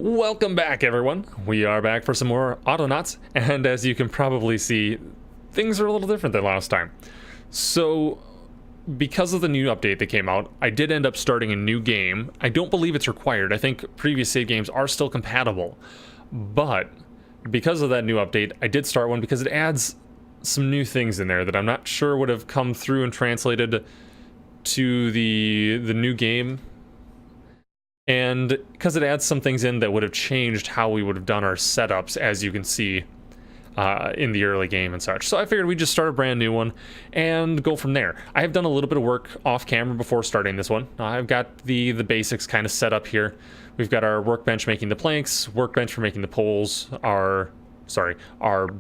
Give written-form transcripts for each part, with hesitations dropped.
Welcome back, everyone. We are back for some more Autonauts, and as you can probably see, things are a little different than last time. So, because of the new update that came out, I did end up starting a new game. I don't believe it's required. I think previous save games are still compatible, but because of that new update, I did start one because it adds some new things in there that I'm not sure would have come through and translated to the new game. And because it adds some things in that would have changed how we would have done our setups, as you can see in the early game and such. So I figured we'd just start a brand new one and go from there. I have done a little bit of work off camera before starting this one. I've got the basics kind of set up here. We've got our workbench making the planks, workbench for making the poles, our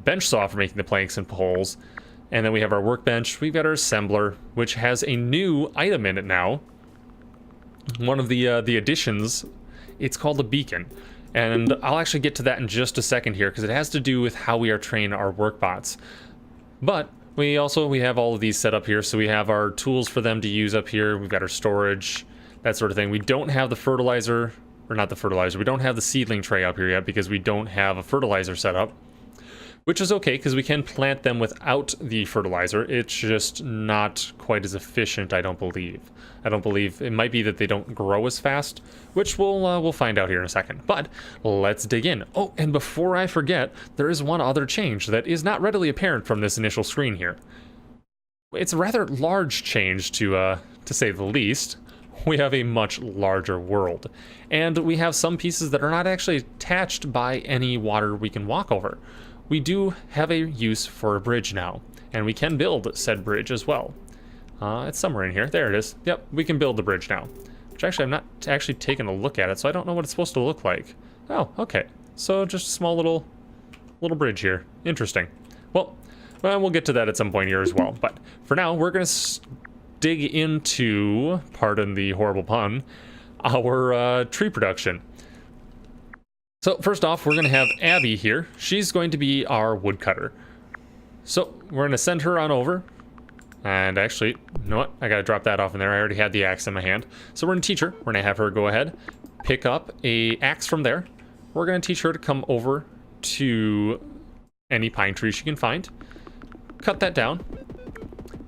bench saw for making the planks and poles. And then we have our workbench. We've got our assembler, which has a new item in it now. One of the additions, it's called a beacon, and I'll actually get to that in just a second here because it has to do with how we are training our workbots. But we have all of these set up here, so we have our tools for them to use up here. We've got our storage, that sort of thing. We don't have the fertilizer, or not the fertilizer, we don't have the seedling tray up here yet because we don't have a fertilizer set up. Which is okay, because we can plant them without the fertilizer. It's just not quite as efficient, I don't believe. It might be that they don't grow as fast, which we'll find out here in a second. But let's dig in. Oh, and before I forget, there is one other change that is not readily apparent from this initial screen here. It's a rather large change, to say the least. We have a much larger world, and we have some pieces that are not actually attached by any water we can walk over. We do have a use for a bridge now, and we can build said bridge as well. It's somewhere in here. There it is. Yep, we can build the bridge now. Which actually, I'm not actually taking a look at it, so I don't know what it's supposed to look like. Oh, okay. So just a small little bridge here. Interesting. Well, we'll get to that at some point here as well. But for now, we're going to dig into, pardon the horrible pun, our tree production. So first off, we're going to have Abby here. She's going to be our woodcutter. So we're going to send her on over. And actually, you know what? I got to drop that off in there. I already had the axe in my hand. So we're going to teach her. We're going to have her go ahead, pick up a axe from there. We're going to teach her to come over to any pine tree she can find. Cut that down.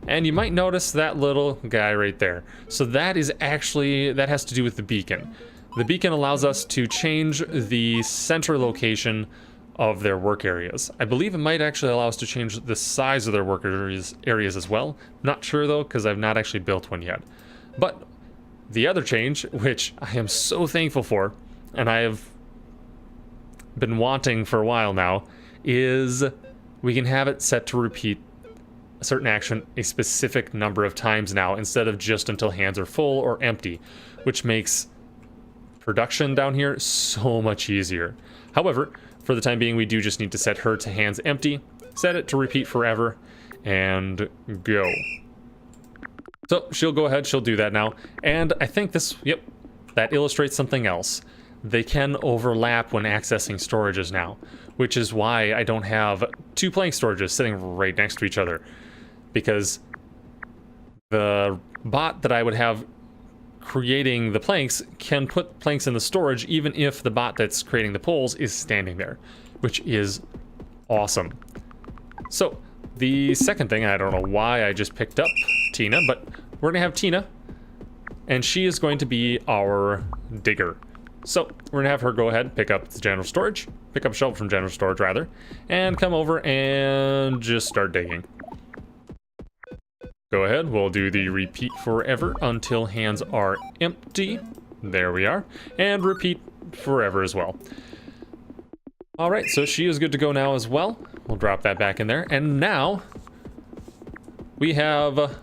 And you might notice that little guy right there. So that has to do with the beacon. The beacon allows us to change the center location of their work areas. I believe it might actually allow us to change the size of their work areas as well. Not sure though, because I've not actually built one yet. But the other change, which I am so thankful for, and I have been wanting for a while now, is we can have it set to repeat a certain action a specific number of times now, instead of just until hands are full or empty, which makes production down here so much easier. However, for the time being, we do just need to set her to hands empty, set it to repeat forever, and go. So she'll go ahead, she'll do that now. And I think that illustrates something else. They can overlap when accessing storages now, which is why I don't have two plank storages sitting right next to each other, because the bot that I would have creating the planks can put planks in the storage even if the bot that's creating the poles is standing there, which is awesome. So the second thing, I don't know why I just picked up Tina, but we're gonna have Tina, and she is going to be our digger. So we're gonna have her go ahead, pick up the general storage, pick up a shovel from general storage rather, and come over and just start digging. Go ahead, we'll do the repeat forever until hands are empty. There we are. And repeat forever as well. Alright, so she is good to go now as well. We'll drop that back in there. And now we have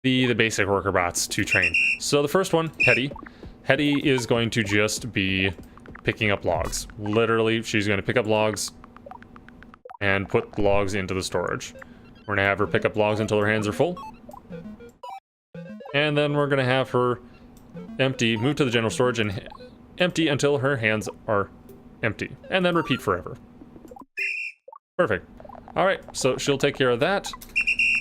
the basic worker bots to train. So the first one, Hetty. Hetty is going to just be picking up logs. Literally, she's going to pick up logs and put logs into the storage. We're going to have her pick up logs until her hands are full. And then we're going to have her empty, move to the general storage and empty until her hands are empty. And then repeat forever. Perfect. Alright, so she'll take care of that.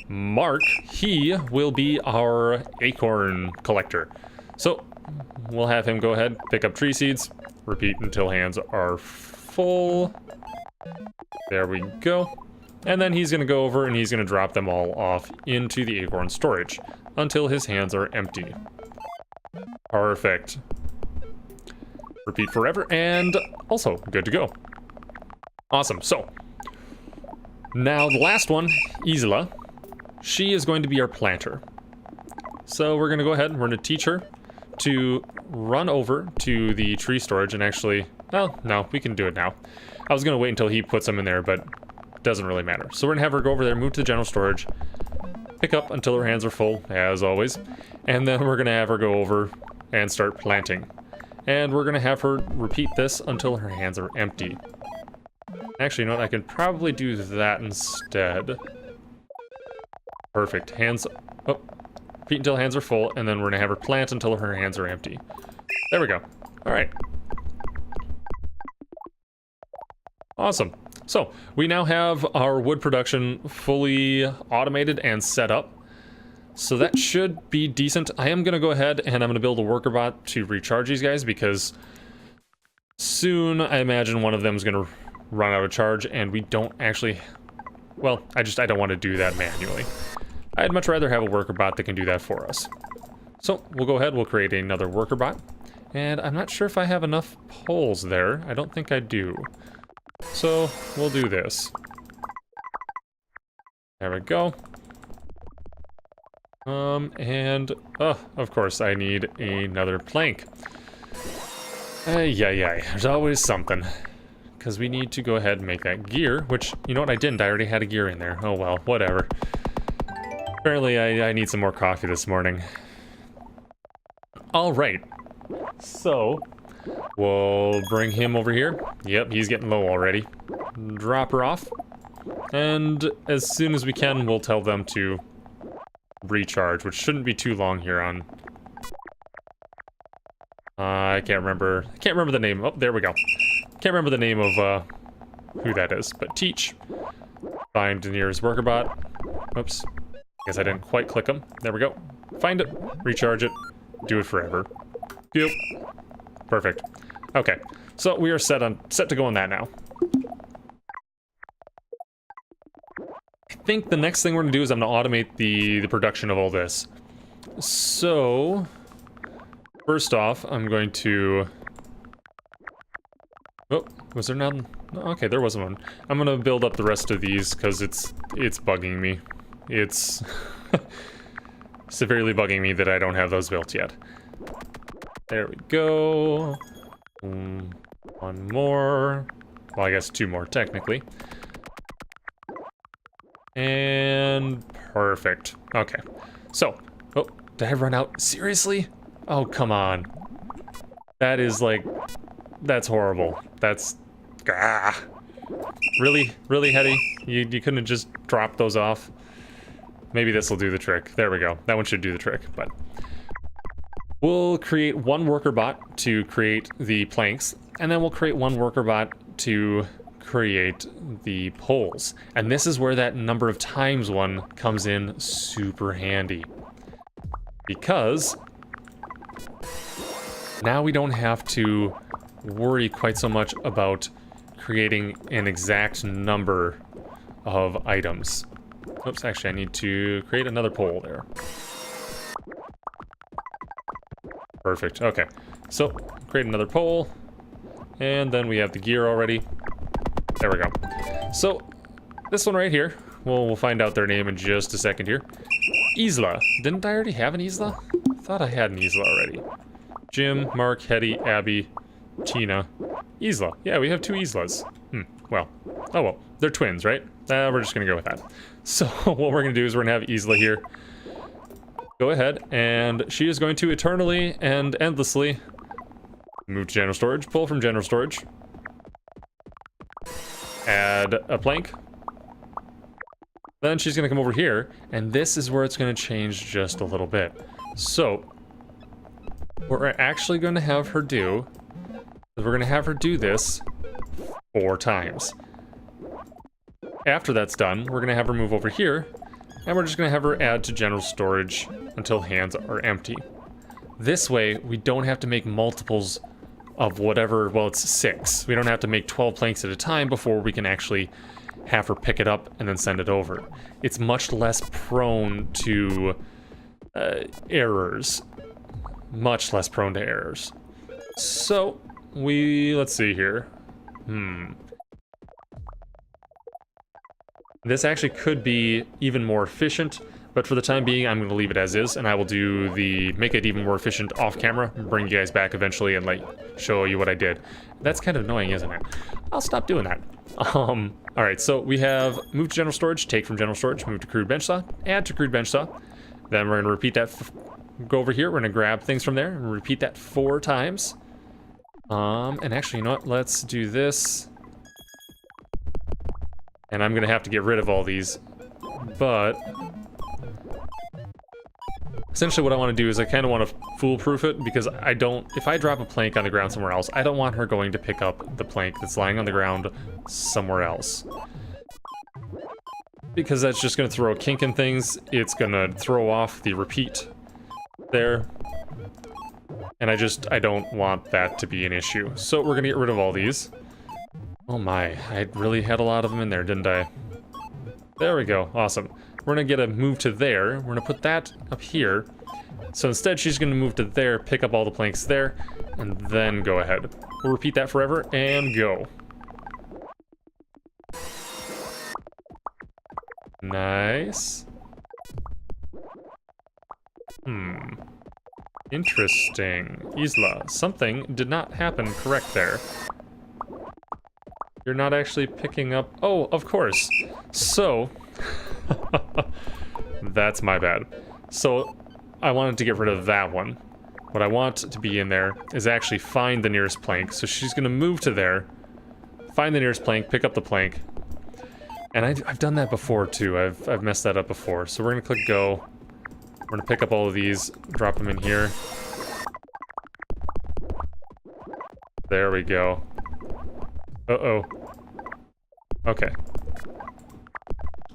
Mark, he will be our acorn collector. So we'll have him go ahead, pick up tree seeds, repeat until hands are full. There we go. And then he's going to go over and he's going to drop them all off into the acorn storage until his hands are empty. Perfect. Repeat forever, and also good to go. Awesome. So now the last one, Isla, she is going to be our planter. So we're going to go ahead and we're going to teach her to run over to the tree storage and actually, well, no, we can do it now. I was going to wait until he puts them in there, but it doesn't really matter. So we're going to have her go over there, move to the general storage, pick up until her hands are full, as always, and then we're going to have her go over and start planting. And we're going to have her repeat this until her hands are empty. Actually, you know what? I can probably do that instead. Perfect. Hands up. Repeat until hands are full, and then we're going to have her plant until her hands are empty. There we go. All right. Awesome. So, we now have our wood production fully automated and set up. So that should be decent. I am going to go ahead and I'm going to build a worker bot to recharge these guys because soon I imagine one of them is going to run out of charge and we don't actually... Well, I don't want to do that manually. I'd much rather have a worker bot that can do that for us. So we'll go ahead, we'll create another worker bot. And I'm not sure if I have enough poles there. I don't think I do. So we'll do this. There we go. Of course, I need another plank. Yeah, there's always something. Because we need to go ahead and make that gear, which, you know what, I didn't. I already had a gear in there. Oh well, whatever. Apparently, I need some more coffee this morning. Alright. So, we'll bring him over here. Yep, he's getting low already. Drop her off. And as soon as we can, we'll tell them to recharge, which shouldn't be too long here on... I can't remember the name. Oh, there we go. Can't remember the name of who that is, but teach. Find the nearest worker bot. Oops. Guess I didn't quite click them. There we go. Find it, recharge it, do it forever. Yep. Perfect. Okay. So we are set to go on that now. I think the next thing we're gonna do is I'm gonna automate the production of all this. So first off, I'm going to... Oh, was there none? Okay, there wasn't one. I'm gonna build up the rest of these because it's bugging me. It's severely bugging me that I don't have those built yet. There we go. One more. Well, I guess two more technically. And perfect. Okay. So, oh, did I run out? Seriously? Oh, come on. That is like, that's horrible. That's, Really? Really, Hetty? You couldn't have just dropped those off? Maybe this will do the trick. There we go. That one should do the trick, but... We'll create one worker bot to create the planks, and then we'll create one worker bot to create the poles. And this is where that number of times one comes in super handy. Because now we don't have to worry quite so much about creating an exact number of items. Oops, actually I need to create another pole there. Perfect, okay. So, create another pole, and then we have the gear already. There we go. So, this one right here, we'll find out their name in just a second here. Isla. Didn't I already have an Isla? I thought I had an Isla already. Jim, Mark, Hetty, Abby, Tina, Isla. Yeah, we have two Islas. Well. Oh well. They're twins, right? We're just gonna go with that. So, what we're gonna do is we're gonna have Isla here. Go ahead, and she is going to eternally and endlessly move to general storage, pull from general storage, add a plank. Then she's gonna come over here, and this is where it's gonna change just a little bit. So, what we're actually gonna have her do is we're gonna have her do this 4 times. After that's done, we're gonna have her move over here, and we're just gonna have her add to general storage until hands are empty. This way, we don't have to make multiples of whatever, well, it's 6. We don't have to make 12 planks at a time before we can actually have her pick it up and then send it over. It's much less prone to errors. Much less prone to errors. So, let's see here. This actually could be even more efficient, but for the time being, I'm going to leave it as is, and I will make it even more efficient off camera, bring you guys back eventually and show you what I did. That's kind of annoying, isn't it? I'll stop doing that. Alright, so we have move to general storage, take from general storage, move to crude bench saw, add to crude bench saw. Then we're going to repeat that, go over here, we're going to grab things from there, and repeat that 4 times. And actually, you know what, let's do this. And I'm going to have to get rid of all these, but essentially what I want to do is I kind of want to foolproof it, because if I drop a plank on the ground somewhere else, I don't want her going to pick up the plank that's lying on the ground somewhere else. Because that's just going to throw a kink in things, it's going to throw off the repeat there. And I don't want that to be an issue. So we're going to get rid of all these. Oh my, I really had a lot of them in there, didn't I? There we go, awesome. We're gonna get a move to there, we're gonna put that up here. So instead she's gonna move to there, pick up all the planks there, and then go ahead. We'll repeat that forever, and go. Nice. Interesting. Isla, something did not happen correct there. You're not actually picking up... Oh, of course. So... That's my bad. So, I wanted to get rid of that one. What I want to be in there is actually find the nearest plank. So she's going to move to there, find the nearest plank, pick up the plank. And I've done that before, too. I've messed that up before. So we're going to click go. We're going to pick up all of these, drop them in here. There we go. Uh-oh. Okay.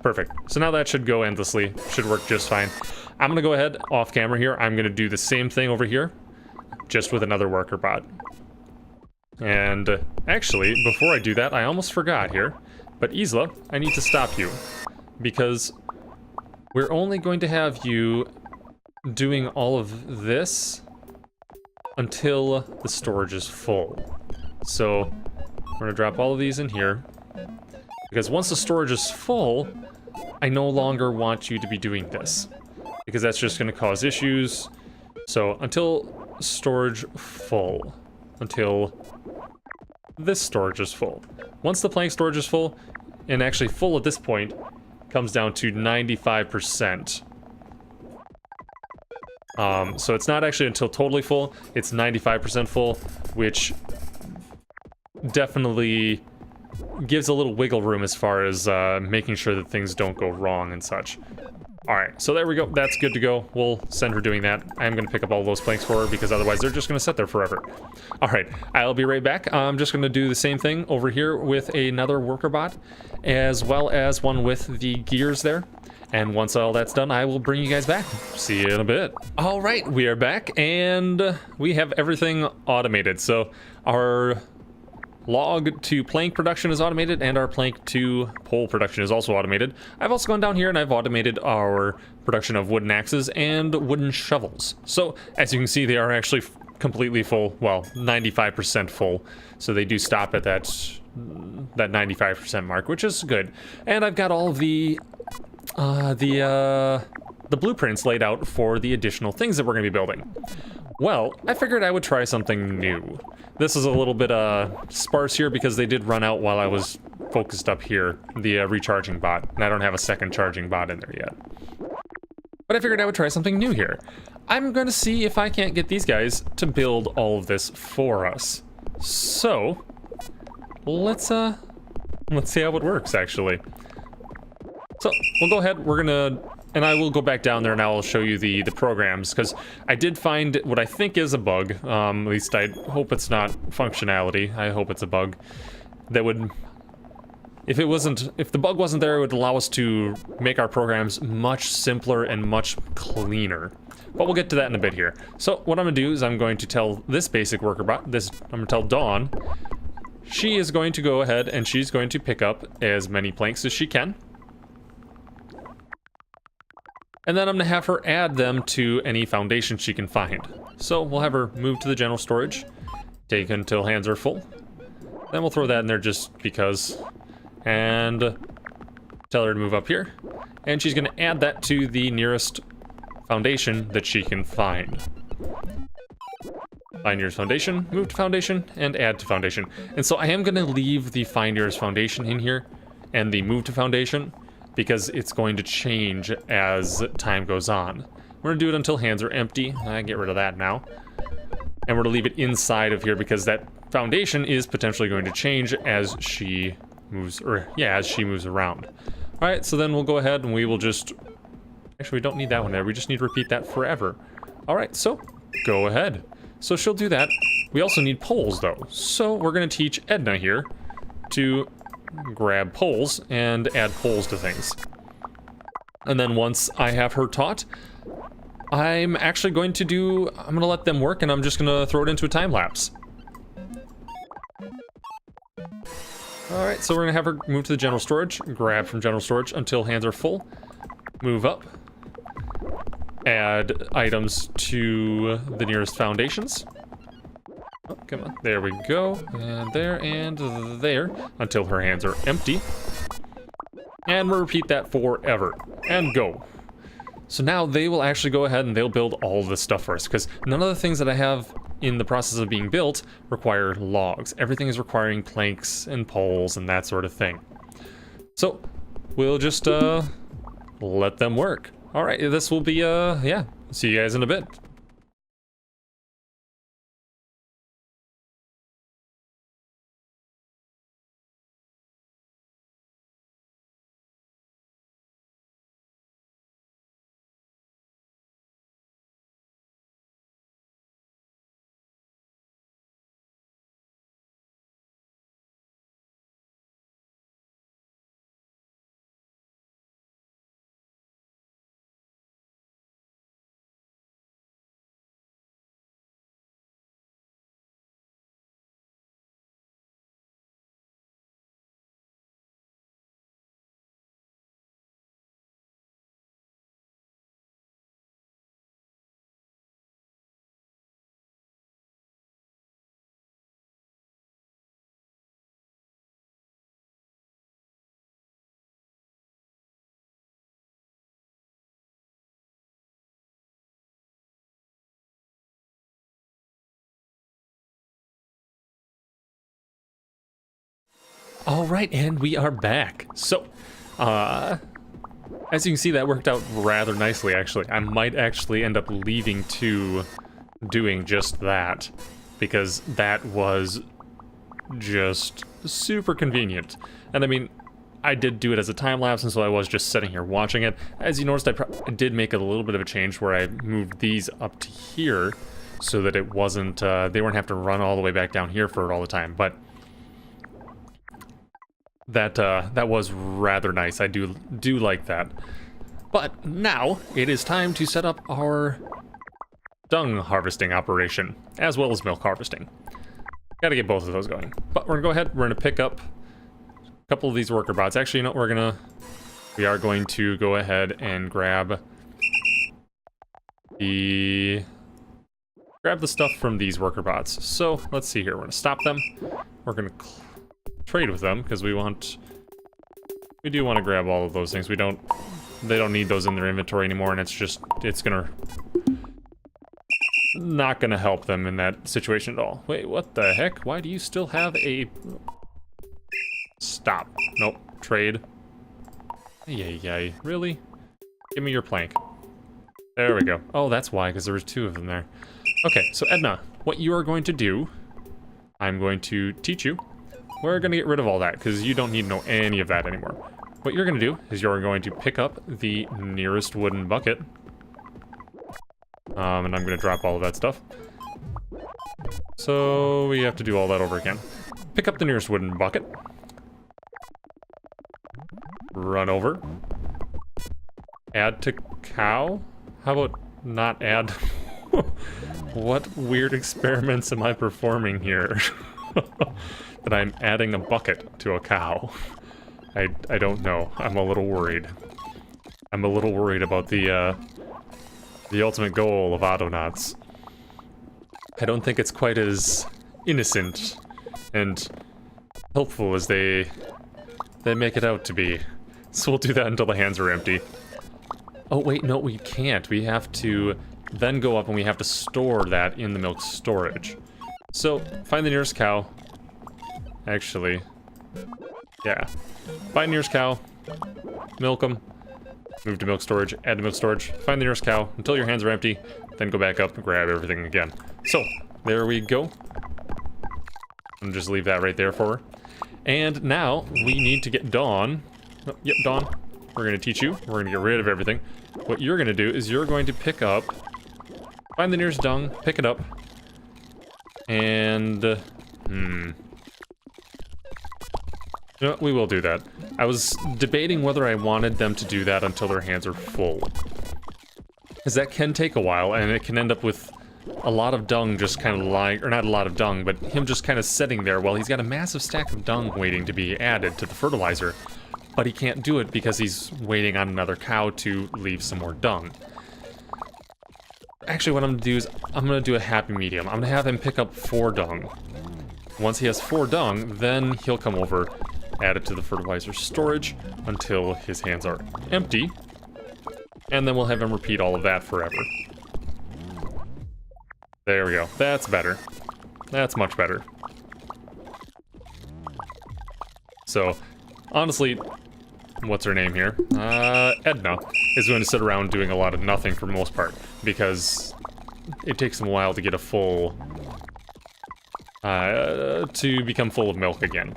Perfect. So now that should go endlessly. Should work just fine. I'm gonna go ahead, off camera here, I'm gonna do the same thing over here, just with another worker bot. And actually, before I do that, I almost forgot here, but Isla, I need to stop you, because we're only going to have you doing all of this until the storage is full. So we're gonna drop all of these in here, because once the storage is full, I no longer want you to be doing this, because that's just gonna cause issues. So until storage full, until this storage is full. Once the plank storage is full, and actually full at this point, comes down to 95%. So it's not actually until totally full, it's 95% full, which definitely gives a little wiggle room as far as making sure that things don't go wrong and such. Alright, so there we go, that's good to go. We'll send her doing that. I'm going to pick up all those planks for her, because otherwise they're just going to sit there forever. Alright, I'll be right back. I'm just going to do the same thing over here with another worker bot, as well as one with the gears there. And once all that's done, I will bring you guys back. See you in a bit. Alright, we are back, and we have everything automated. So our log to plank production is automated, and our plank to pole production is also automated. I've also gone down here and I've automated our production of wooden axes and wooden shovels. So as you can see, they are actually completely full, well, 95% full. So they do stop at that 95% mark, which is good. And I've got all of the blueprints laid out for the additional things that we're going to be building. Well, I figured I would try something new. This is a little bit sparse here because they did run out while I was focused up here, the recharging bot, and I don't have a second charging bot in there yet. But I figured I would try something new here. I'm going to see if I can't get these guys to build all of this for us. So, let's see how it works, actually. So, we'll go ahead, we're gonna, and I will go back down there and I will show you the programs, because I did find what I think is a bug, at least I hope it's not functionality, I hope it's a bug, that would, if the bug wasn't there, it would allow us to make our programs much simpler and much cleaner. but we'll get to that in a bit here. So what I'm gonna do is I'm going to tell this basic worker bot, I'm gonna tell Dawn, she is going to go ahead and she's going to pick up as many planks as she can. And then I'm gonna have her add them to any foundation she can find. So we'll have her move to the general storage, take until hands are full. Then we'll throw that in there just because. And tell her to move up here. And she's gonna add that to the nearest foundation that she can find. Find nearest foundation, move to foundation, and add to foundation. And so I am gonna leave the find nearest foundation in here and the move to foundation because it's going to change as time goes on. We're gonna do it until hands are empty. I get rid of that now. And we're gonna leave it inside of here because that foundation is potentially going to change as she moves, as she moves around. All right, so then we'll go ahead and we will just, actually we don't need that one there. We just need to repeat that forever. All right, so go ahead. So she'll do that. We also need poles though. So we're gonna teach Edna here to grab poles and add poles to things. And then once I have her taught, I'm actually going to I'm gonna let them work and I'm just gonna throw it into a time lapse. All right, so we're gonna have her move to the general storage, grab from general storage until hands are full, move up, add items to the nearest foundations. Oh, come on, there we go, and there, until her hands are empty. And we'll repeat that forever, and go. So now they will actually go ahead and they'll build all this stuff for us, because none of the things that I have in the process of being built require logs. Everything is requiring planks and poles and that sort of thing. So we'll just let them work. All right, this will be, yeah, see you guys in a bit. All right, and we are back. So, as you can see, that worked out rather nicely, actually. I might actually end up leaving to doing just that, because that was just super convenient. And I mean, I did do it as a time lapse, and so I was just sitting here watching it. As you noticed, I did make a little bit of a change where I moved these up to here so that it wasn't, they wouldn't have to run all the way back down here for it all the time, but that was rather nice. I do like that. But now it is time to set up our dung harvesting operation, as well as milk harvesting. Gotta get both of those going. But we're gonna go ahead, we're gonna pick up a couple of these worker bots. Actually, you know what, we are going to go ahead and grab the stuff from these worker bots. So let's see here, we're gonna stop them. We're gonna trade with them because we do want to grab all of those things. They don't need those in their inventory anymore, and it's not gonna help them in that situation at all. Wait, what the heck? Why do you still have a... Stop. Nope. Trade. Yay, really? Give me your plank. There we go. Oh, that's why, because there was two of them there. Okay, so Edna, what you are going to do, I'm going to teach you. We're going to get rid of all that, because you don't need to know any of that anymore. What you're going to do is you're going to pick up the nearest wooden bucket. And I'm going to drop all of that stuff. So we have to do all that over again. Pick up the nearest wooden bucket. Run over. Add to cow. How about not add? What weird experiments am I performing here? That I'm adding a bucket to a cow. I don't know. I'm a little worried. I'm a little worried about the ultimate goal of Autonauts. I don't think it's quite as innocent and helpful as they make it out to be. So we'll do that until the hands are empty. Oh wait, no, we can't. We have to then go up and we have to store that in the milk storage. So, find the nearest cow. Actually, yeah. Find the nearest cow, milk them, move to milk storage, add to milk storage, find the nearest cow until your hands are empty, then go back up and grab everything again. So, there we go. And just leave that right there for her. And now, we need to get Dawn. Oh, yep, Dawn. We're going to teach you. We're going to get rid of everything. What you're going to do is you're going to pick up, find the nearest dung, pick it up, and, you know, we will do that. I was debating whether I wanted them to do that until their hands are full. Because that can take a while, and it can end up with a lot of dung just kind of lying, or not a lot of dung, but him just kind of sitting there while he's got a massive stack of dung waiting to be added to the fertilizer. But he can't do it because he's waiting on another cow to leave some more dung. Actually, what I'm going to do is, I'm going to do a happy medium. I'm going to have him pick up 4 dung. Once he has 4 dung, then he'll come over, add it to the fertilizer storage until his hands are empty. And then we'll have him repeat all of that forever. There we go. That's better. That's much better. So, honestly, what's her name here? Edna is going to sit around doing a lot of nothing for the most part, because it takes him a while to get a full, to become full of milk again.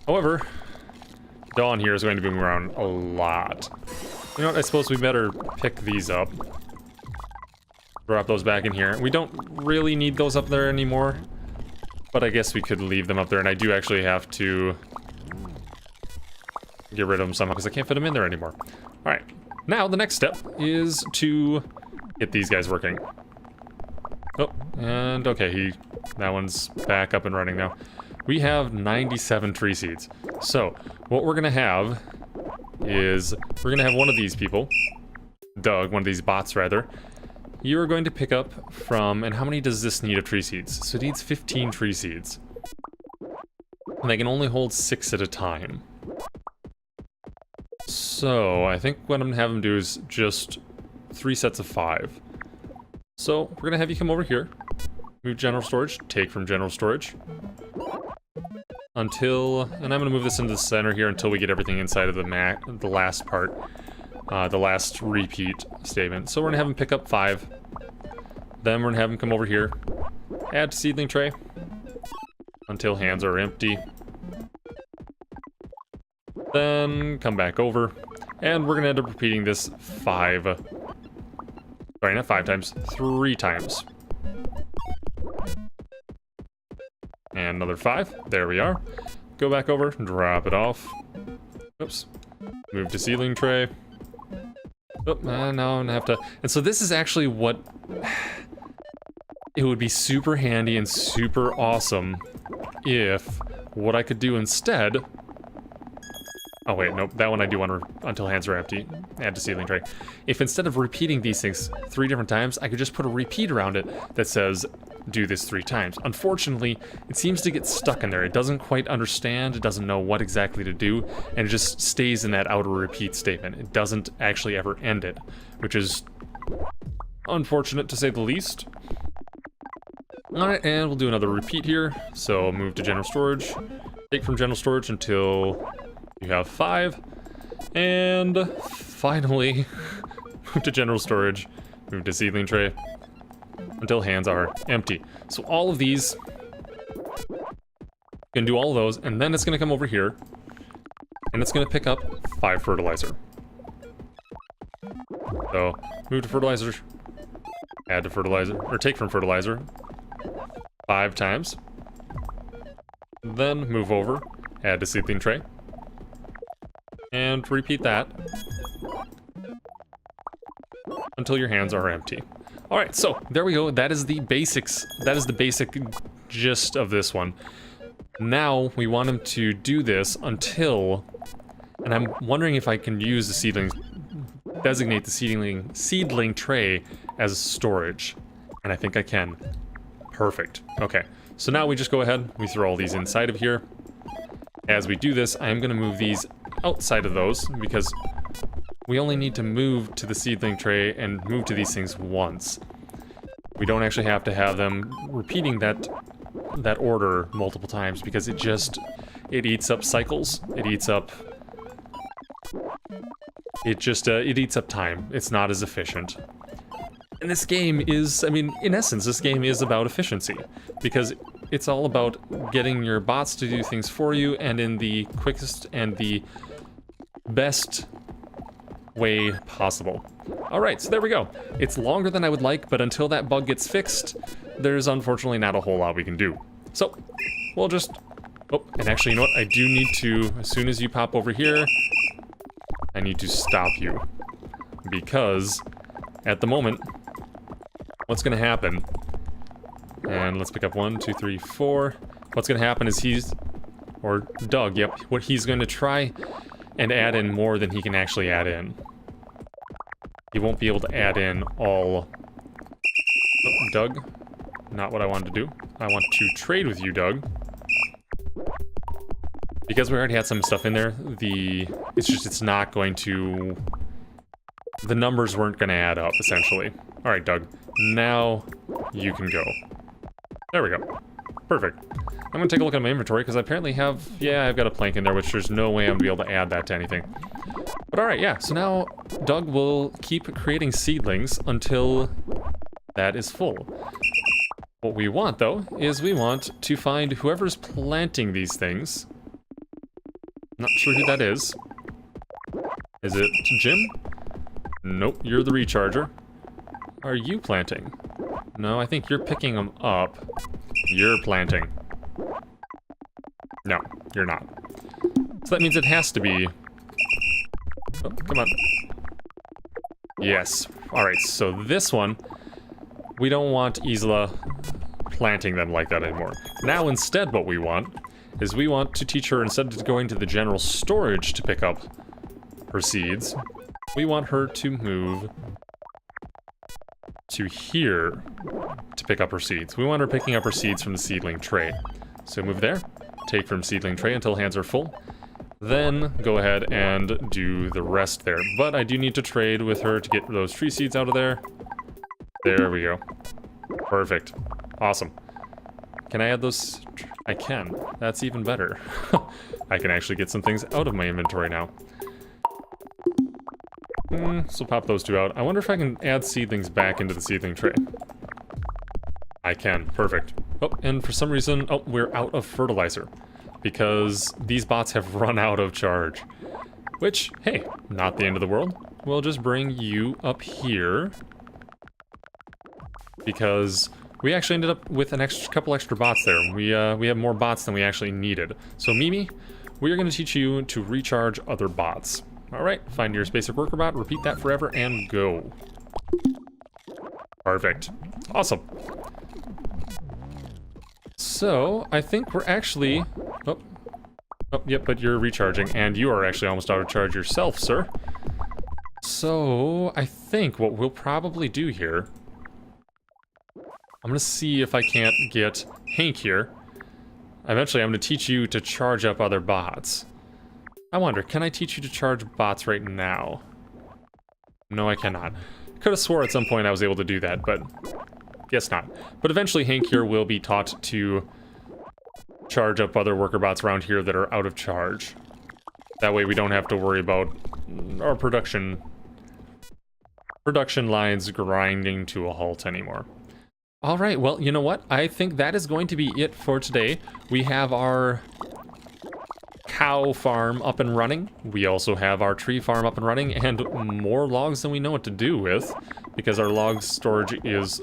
However, Dawn here is going to be moving around a lot. You know what, I suppose we better pick these up. Drop those back in here. We don't really need those up there anymore, but I guess we could leave them up there, and I do actually have to get rid of them somehow because I can't fit them in there anymore. Alright, now the next step is to get these guys working. Oh, and okay, that one's back up and running now. We have 97 tree seeds. So, what we're gonna have is, we're gonna have one of these people, Doug, one of these bots rather. You're going to pick up from, and how many does this need of tree seeds? So it needs 15 tree seeds. And they can only hold 6 at a time. So, I think what I'm gonna have him do is just 3 sets of 5. So, we're gonna have you come over here, move general storage, take from general storage, until, and I'm gonna move this into the center here until we get everything inside of the last part, the last repeat statement. So we're gonna have him pick up 5, then we're gonna have him come over here, add to seedling tray, until hands are empty. Then come back over, and we're gonna end up repeating this 5, sorry, not 5 times, 3 times. And another 5, there we are. Go back over, drop it off. Oops, move to seedling tray. Oh, now I'm gonna have to, and so this is actually what, it would be super handy and super awesome if what I could do instead, oh wait, nope, that one I do want to, until hands are empty, add to seedling tray. If instead of repeating these things 3 different times, I could just put a repeat around it that says, do this 3 times. Unfortunately, it seems to get stuck in there. It doesn't quite understand, it doesn't know what exactly to do, and it just stays in that outer repeat statement. It doesn't actually ever end it, which is unfortunate to say the least. Alright, and we'll do another repeat here. So move to general storage, take from general storage until you have 5, and finally move to general storage, move to seedling tray, until hands are empty. So all of these, you can do all of those, and then it's gonna come over here, and it's gonna pick up 5 fertilizer. So, move to fertilizer, add to fertilizer, or take from fertilizer, 5 times. Then move over, add to seedling tray, and repeat that until until your hands are empty. All right, so there we go. That is the basics. That is the basic gist of this one. Now we want him to do this until, and I'm wondering if I can use the seedling, designate the seedling tray as storage. And I think I can. Perfect. Okay, so now we just go ahead, we throw all these inside of here. As we do this, I am going to move these outside of those because we only need to move to the seedling tray and move to these things once. We don't actually have to have them repeating that order multiple times because it eats up cycles. It eats up time. It's not as efficient. And this game is, I mean, in essence, this game is about efficiency because it's all about getting your bots to do things for you and in the quickest and the best way possible. Alright, so there we go. It's longer than I would like, but until that bug gets fixed, there's unfortunately not a whole lot we can do. So, we'll just... Oh, and actually, you know what? I do need to, as soon as you pop over here, I need to stop you. Because, at the moment, what's going to happen... And let's pick up 1, 2, 3, 4. What's going to happen is or Doug, yep, what he's going to try and add in more than he can actually add in. He won't be able to add in all... Oh, Doug, not what I wanted to do. I want to trade with you, Doug. Because we already had some stuff in there, it's not going to... The numbers weren't going to add up, essentially. Alright, Doug, now you can go. There we go. Perfect. I'm going to take a look at my inventory, because I apparently have... Yeah, I've got a plank in there, which there's no way I'm going to be able to add that to anything. But alright, yeah, so now Doug will keep creating seedlings until that is full. What we want, though, is we want to find whoever's planting these things. Not sure who that is. Is it Jim? Nope, you're the recharger. Are you planting? No, I think you're picking them up. You're planting. No, you're not. So that means it has to be... Oh, come on. Yes. Alright, so this one, we don't want Isla planting them like that anymore. Now instead what we want is we want to teach her, instead of going to the general storage to pick up her seeds, we want her to move to here to pick up her seeds. We want her picking up her seeds from the seedling tray. So move there, take from seedling tray until hands are full, then go ahead and do the rest there. But I do need to trade with her to get those tree seeds out of there. There we go. Perfect. Awesome. Can I add those? I can. That's even better. I can actually get some things out of my inventory now. So pop those two out. I wonder if I can add seedlings back into the seedling tray. I can. Perfect. Oh, and for some reason, oh, we're out of fertilizer. Because these bots have run out of charge. Which, hey, not the end of the world. We'll just bring you up here. Because we actually ended up with an couple extra bots there. We have more bots than we actually needed. So Mimi, we are going to teach you to recharge other bots. Alright, find your basic worker bot, repeat that forever, and go. Perfect. Awesome. So, I think we're actually... Oh, yep, but you're recharging, and you are actually almost out of charge yourself, sir. So, I think what we'll probably do here... I'm gonna see if I can't get Hank here. Eventually, I'm gonna teach you to charge up other bots. I wonder, can I teach you to charge bots right now? No, I cannot. Could have swore at some point I was able to do that, but guess not. But eventually Hank here will be taught to charge up other worker bots around here that are out of charge. That way we don't have to worry about our production lines grinding to a halt anymore. Alright, well, you know what? I think that is going to be it for today. We have our cow farm up and running. We also have our tree farm up and running, and more logs than we know what to do with, because our log storage is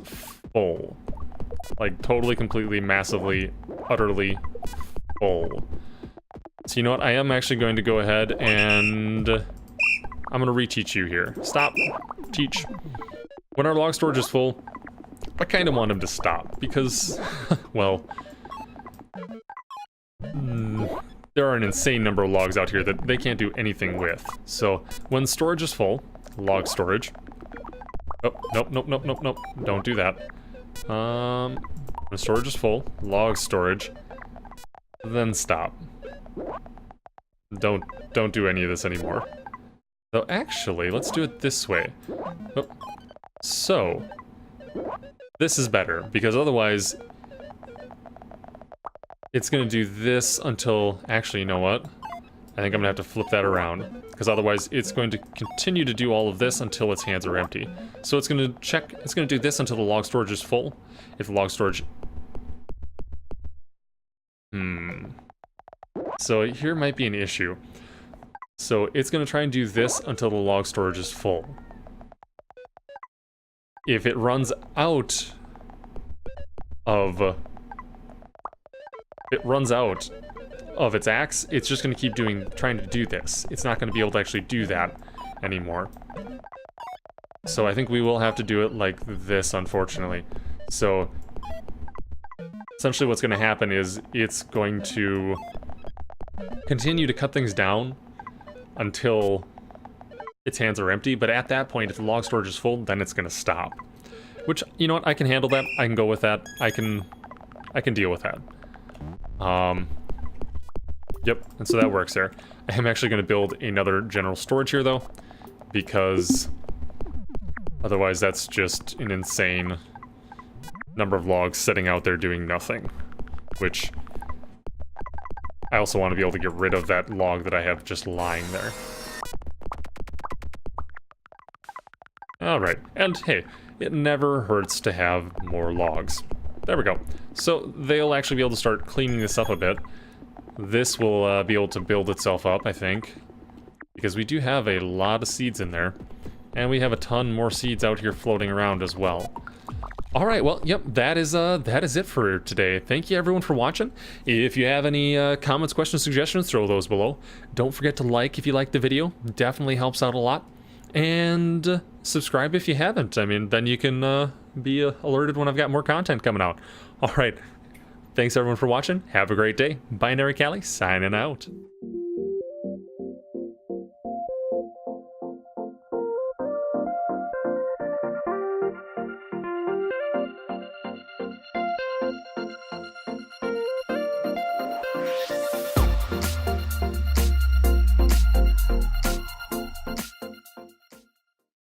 full. Like, totally, completely, massively, utterly full. So you know what? I am actually going to go ahead and... I'm going to reteach you here. Stop. Teach. when our log storage is full, I kind of want him to stop because, well, there are an insane number of logs out here that they can't do anything with. So when storage is full, log storage. Oh, nope, nope, nope, nope, nope. Don't do that. When storage is full, log storage, then stop. Don't do any of this anymore. So actually, let's do it this way. Oh. So, this is better, because otherwise, it's gonna do this until, actually, you know what? I think I'm gonna have to flip that around, because otherwise it's going to continue to do all of this until its hands are empty. So it's gonna do this until the log storage is full. If the log storage... So here might be an issue. So it's gonna try and do this until the log storage is full. If it runs out of its axe, it's just going to keep trying to do this. It's not going to be able to actually do that anymore. So I think we will have to do it like this, unfortunately. So essentially what's going to happen is it's going to continue to cut things down until its hands are empty, but at that point, if the log storage is full, then it's going to stop. Which, you know what, I can handle that. I can go with that. I can deal with that. Yep, and so that works there. I am actually going to build another general storage here, though, because otherwise that's just an insane number of logs sitting out there doing nothing, which I also want to be able to get rid of that log that I have just lying there. Alright, and hey, it never hurts to have more logs. There we go. So they'll actually be able to start cleaning this up a bit. This will be able to build itself up, I think, because we do have a lot of seeds in there, and we have a ton more seeds out here floating around as well. Alright, well, yep, that is it for today. Thank you everyone for watching. If you have any comments, questions, suggestions, throw those below. Don't forget to like if you liked the video. Definitely helps out a lot. And subscribe if you haven't. I mean, then you can be alerted when I've got more content coming out. Alright, thanks everyone for watching. Have a great day. Binary Callie, signing out.